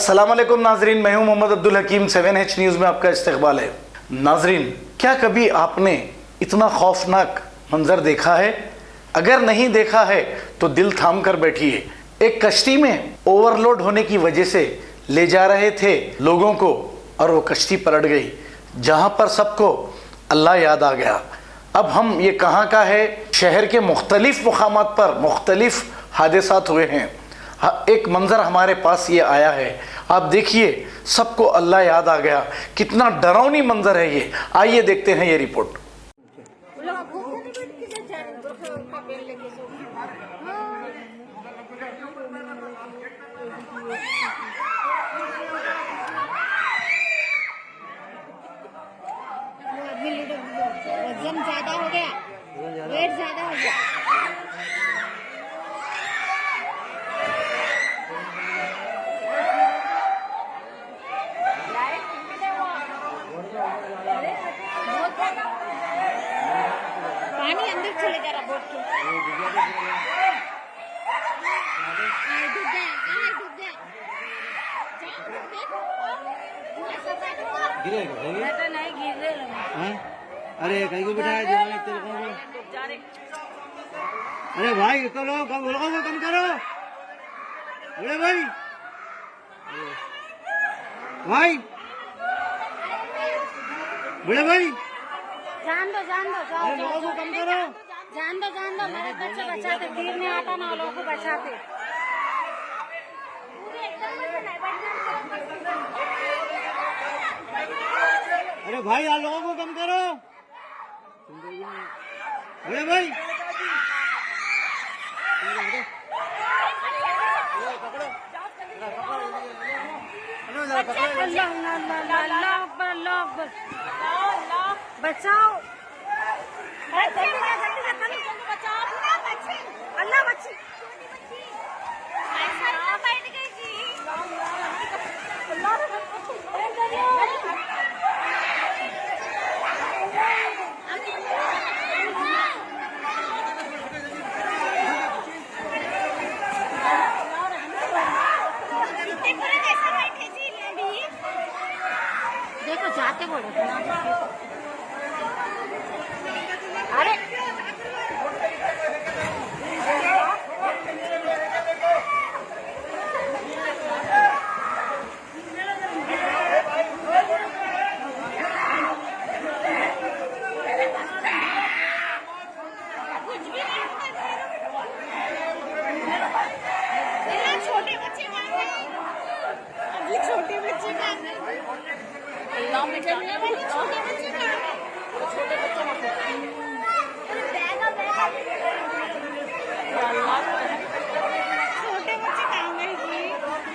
अस्सलाम वालेकुम नाजरीन, मैं हूं मोहम्मद अब्दुल हकीम। 7H न्यूज़ में आपका इस्तकबाल है। नाजरीन, क्या कभी आपने इतना खौफनाक मंजर देखा है? अगर नहीं देखा है तो दिल थाम कर बैठिए। एक कश्ती में ओवरलोड होने की वजह से ले जा रहे थे लोगों को और वो कश्ती पलट गई, जहां पर सबको अल्लाह याद आ गया। अब हम ये कहाँ का है? शहर के मुख्तलिफ मुकामात पर मुख्तलिफ हादसात हुए हैं। एक मंज़र हमारे पास ये आया है, आप देखिए, सबको अल्लाह याद आ गया। कितना डरावनी मंजर है ये। आइए देखते हैं ये रिपोर्ट। वजन ज्यादा हो गया, वेट ज्यादा हो गया। पानी अंदर चले जा रहा बोट के। डूब गया। गिरेगा नहीं गिर रहे। अरे कहीं को बिठाया दिमाग तेरे को। अरे भाई करो कम लोगों कम करो। अरे भाई बड़े भाई जान दो लोगों को कम करो। जान दो मेरे बच्चे बचाते, तीर नहीं आता ना लोगों को बचाते। अरे भाई यार लोगों को कम करो। अरे भाई अल्लाह बचाओ। अल्लाह बच्ची देखो जाते बोलो। अरे छोटे बच्चे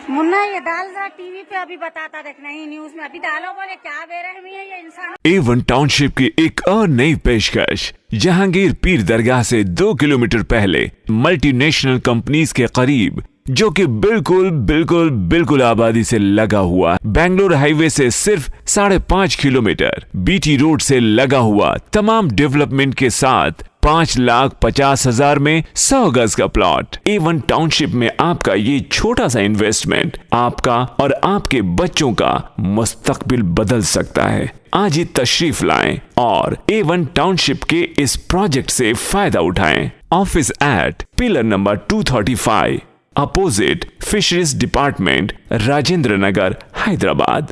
मुन्ना ये डाल रहा टीवी पे, अभी बताता देखना ही न्यूज में। अभी डालो, बोले क्या बेरहमी है ये इंसान। A1 टाउनशिप की एक और नई पेशकश। जहांगीर पीर दरगाह से 2 किलोमीटर पहले मल्टीनेशनल कंपनीज के करीब, जो कि बिल्कुल आबादी से लगा हुआ, बेंगलोर हाईवे से सिर्फ 5.5 किलोमीटर, बीटी रोड से लगा हुआ, तमाम डेवलपमेंट के साथ 5,50,000 में 100 गज का प्लॉट। A1 टाउनशिप में आपका ये छोटा सा इन्वेस्टमेंट आपका और आपके बच्चों का मुस्तकबिल बदल सकता है। आज ही तशरीफ लाएं और A1 टाउनशिप के इस प्रोजेक्ट से फायदा उठाएं। Office at pillar number 235, opposite fisheries department, Rajendra Nagar, Hyderabad.